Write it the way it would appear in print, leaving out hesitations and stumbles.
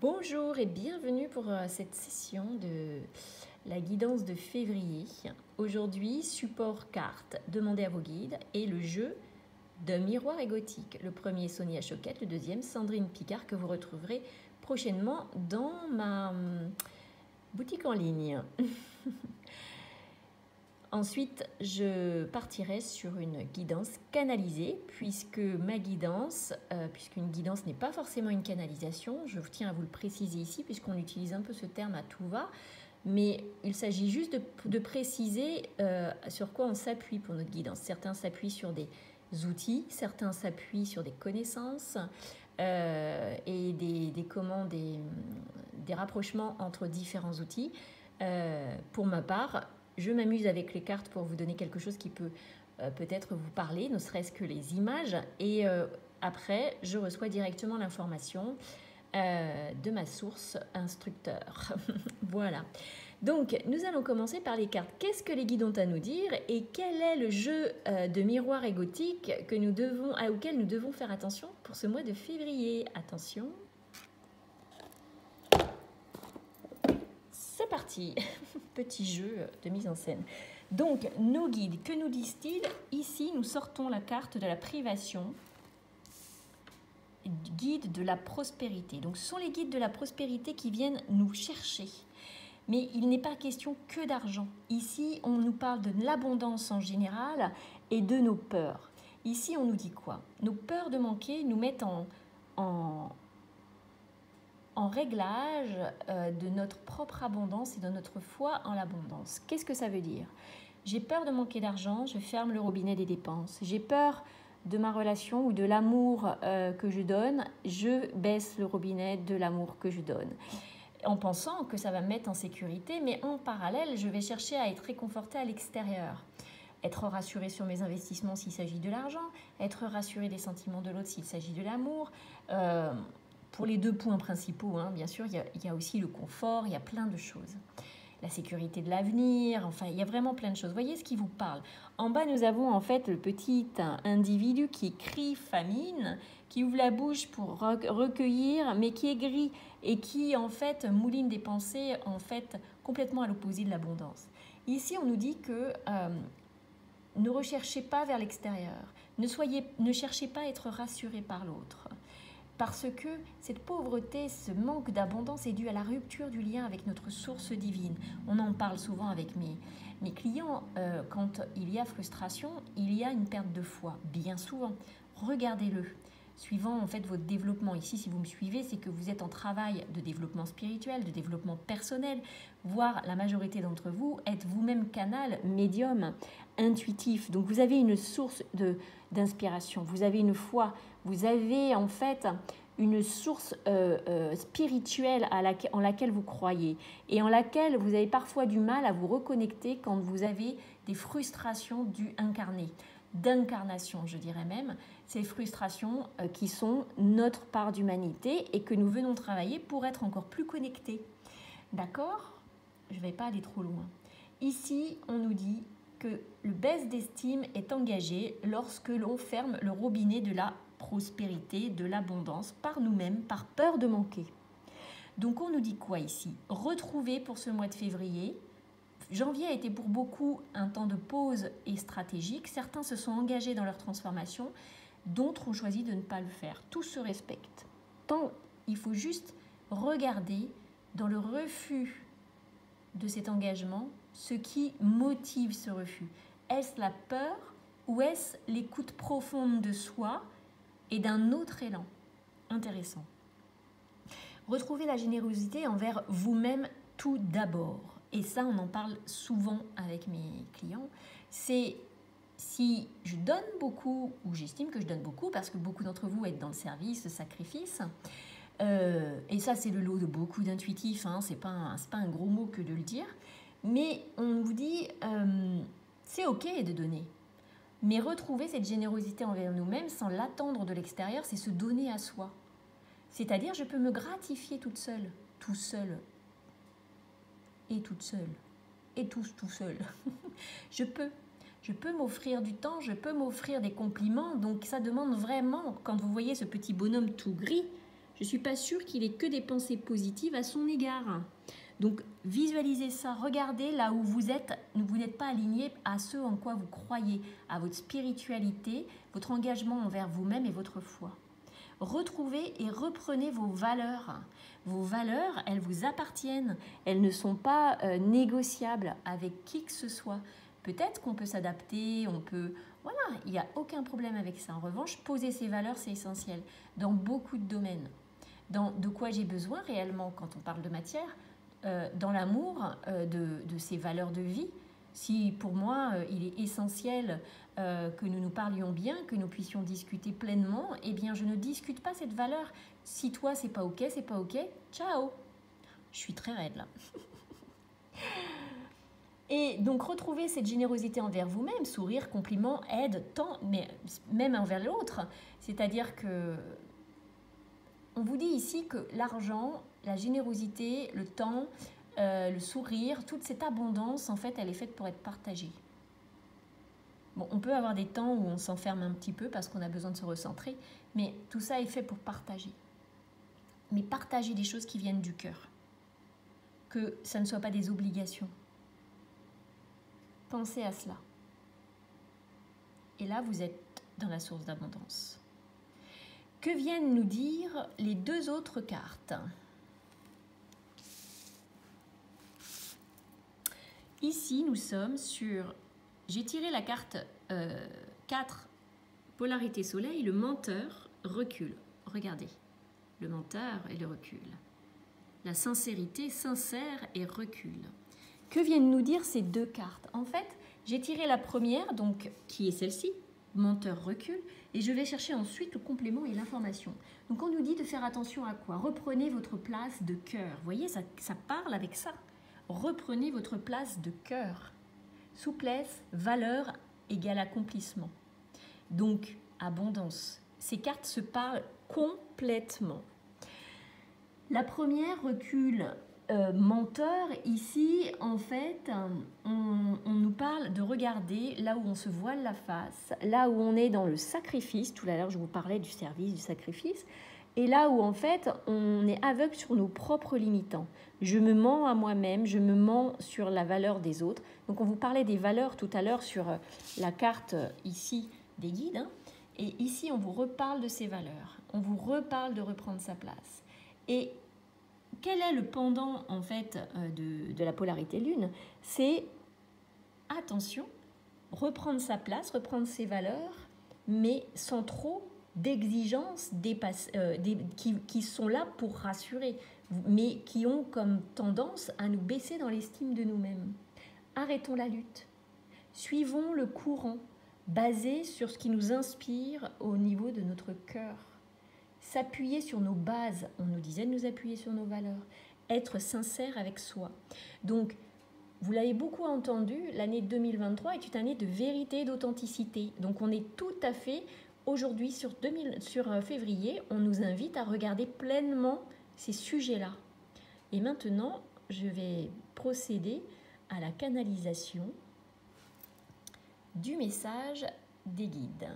Bonjour et bienvenue pour cette session de la guidance de février. Aujourd'hui, support carte, demandez à vos guides et le jeu d'un miroir égotique. Le premier, Sonia Choquette, le deuxième, Sandrine Picard, que vous retrouverez prochainement dans ma boutique en ligne. Ensuite, je partirai sur une guidance canalisée, puisque ma guidance, puisqu'une guidance n'est pas forcément une canalisation, je tiens à vous le préciser ici, puisqu'on utilise un peu ce terme à tout va, mais il s'agit juste de préciser sur quoi on s'appuie pour notre guidance. Certains s'appuient sur des outils, certains s'appuient sur des connaissances et des rapprochements entre différents outils. Pour ma part, je m'amuse avec les cartes pour vous donner quelque chose qui peut peut-être vous parler, ne serait-ce que les images. Et après, je reçois directement l'information de ma source instructeur. Voilà. Donc, nous allons commencer par les cartes. Qu'est-ce que les guides ont à nous dire et quel est le jeu de miroir égotique auquel nous devons faire attention pour ce mois de février? Attention. C'est parti. Petit jeu de mise en scène. Donc, nos guides, que nous disent-ils? Ici, nous sortons la carte de la privation, guide de la prospérité. Donc, ce sont les guides de la prospérité qui viennent nous chercher. Mais il n'est pas question que d'argent. Ici, on nous parle de l'abondance en général et de nos peurs. Ici, on nous dit quoi? Nos peurs de manquer nous mettent en réglage de notre propre abondance et de notre foi en l'abondance. Qu'est-ce que ça veut dire? J'ai peur de manquer d'argent, je ferme le robinet des dépenses. J'ai peur de ma relation ou de l'amour que je donne, je baisse le robinet de l'amour que je donne. En pensant que ça va me mettre en sécurité, mais en parallèle, je vais chercher à être réconfortée à l'extérieur. Être rassurée sur mes investissements s'il s'agit de l'argent, être rassurée des sentiments de l'autre s'il s'agit de l'amour. Pour les deux points principaux, hein, bien sûr, il y a aussi le confort, il y a plein de choses. La sécurité de l'avenir, enfin, il y a vraiment plein de choses. Voyez ce qui vous parle. En bas, nous avons en fait le petit individu qui crie famine, qui ouvre la bouche pour recueillir, mais qui est gris et qui en fait mouline des pensées en fait complètement à l'opposé de l'abondance. Ici, on nous dit que ne recherchez pas vers l'extérieur, ne cherchez pas à être rassuré par l'autre. Parce que cette pauvreté, ce manque d'abondance est dû à la rupture du lien avec notre source divine. On en parle souvent avec mes clients. Quand il y a frustration, il y a une perte de foi, bien souvent. Regardez-le. Suivant en fait votre développement. Ici, si vous me suivez, c'est que vous êtes en travail de développement spirituel, de développement personnel, voire la majorité d'entre vous êtes vous-même canal, médium, intuitif. Donc vous avez une source d'inspiration, vous avez une foi, vous avez en fait une source spirituelle en laquelle vous croyez et en laquelle vous avez parfois du mal à vous reconnecter quand vous avez des frustrations d'incarnation, je dirais même, ces frustrations qui sont notre part d'humanité et que nous venons travailler pour être encore plus connectés. D'accord? Je ne vais pas aller trop loin. Ici, on nous dit que le baisse d'estime est engagé lorsque l'on ferme le robinet de la prospérité, de l'abondance par nous-mêmes, par peur de manquer. Donc on nous dit quoi ici? Retrouver pour ce mois de février. Janvier a été pour beaucoup un temps de pause et stratégique. Certains se sont engagés dans leur transformation, d'autres ont choisi de ne pas le faire. Tout se respecte. Tant il faut juste regarder dans le refus de cet engagement ce qui motive ce refus. Est-ce la peur ou est-ce l'écoute profonde de soi et d'un autre élan? Intéressant. Retrouvez la générosité envers vous-même tout d'abord. Et ça, on en parle souvent avec mes clients. C'est si je donne beaucoup, ou j'estime que je donne beaucoup, parce que beaucoup d'entre vous êtes dans le service, le sacrifice, et ça c'est le lot de beaucoup d'intuitifs, hein, c'est pas un gros mot que de le dire, mais on vous dit c'est ok de donner, mais retrouver cette générosité envers nous-mêmes sans l'attendre de l'extérieur, c'est se donner à soi. C'est-à-dire je peux me gratifier toute seule, tout seul, et toute seule, et tous tout seul. Je peux m'offrir du temps, je peux m'offrir des compliments, donc ça demande vraiment, quand vous voyez ce petit bonhomme tout gris, Je ne suis pas sûre qu'il ait que des pensées positives à son égard. Donc, visualisez ça, regardez là où vous êtes, vous n'êtes pas aligné à ce en quoi vous croyez, à votre spiritualité, votre engagement envers vous-même et votre foi. Retrouvez et reprenez vos valeurs. Vos valeurs, elles vous appartiennent, elles ne sont pas négociables avec qui que ce soit. Peut-être qu'on peut s'adapter, on peut... Voilà, il n'y a aucun problème avec ça. En revanche, poser ses valeurs, c'est essentiel dans beaucoup de domaines. Dans de quoi j'ai besoin réellement quand on parle de matière, dans l'amour de ces valeurs de vie. Si pour moi, il est essentiel que nous nous parlions bien, que nous puissions discuter pleinement, eh bien, je ne discute pas cette valeur. Si toi, c'est pas OK, ciao. Je suis très raide là. Et donc, retrouver cette générosité envers vous-même, sourire, compliment, aide, tant, mais même envers l'autre. C'est-à-dire que on vous dit ici que l'argent, la générosité, le temps, le sourire, toute cette abondance, en fait, elle est faite pour être partagée. Bon, on peut avoir des temps où on s'enferme un petit peu parce qu'on a besoin de se recentrer, mais tout ça est fait pour partager. Mais partager des choses qui viennent du cœur. Que ça ne soit pas des obligations. Pensez à cela. Et là, vous êtes dans la source d'abondance. Que viennent nous dire les deux autres cartes? Ici, nous sommes sur... J'ai tiré la carte 4, polarité soleil, le menteur recule. Regardez, le menteur et le recul. La sincérité, sincère et recule. Que viennent nous dire ces deux cartes? En fait, j'ai tiré la première, donc qui est celle-ci, menteur recule, et je vais chercher ensuite le complément et l'information. Donc on nous dit de faire attention à quoi? Reprenez votre place de cœur. Vous voyez, ça parle avec ça. Reprenez votre place de cœur. Souplesse, valeur égale accomplissement. Donc, abondance. Ces cartes se parlent complètement. La première recule menteur. Ici, en fait, on nous parle de regarder là où on se voile la face, là où on est dans le sacrifice. Tout à l'heure, je vous parlais du service, du sacrifice. Et là où, en fait, on est aveugle sur nos propres limitants. Je me mens à moi-même, je me mens sur la valeur des autres. Donc, on vous parlait des valeurs tout à l'heure sur la carte ici des guides. Hein. Et ici, on vous reparle de ces valeurs. On vous reparle de reprendre sa place. Et quel est le pendant, en fait, de la polarité lune? C'est, attention, reprendre sa place, reprendre ses valeurs, mais sans trop d'exigences qui sont là pour rassurer, mais qui ont comme tendance à nous baisser dans l'estime de nous-mêmes. Arrêtons la lutte. Suivons le courant, basé sur ce qui nous inspire au niveau de notre cœur. S'appuyer sur nos bases, on nous disait de nous appuyer sur nos valeurs. Être sincère avec soi. Donc, vous l'avez beaucoup entendu, l'année 2023 est une année de vérité et d'authenticité. Donc, on est tout à fait... Aujourd'hui, sur février, on nous invite à regarder pleinement ces sujets-là. Et maintenant, je vais procéder à la canalisation du message des guides.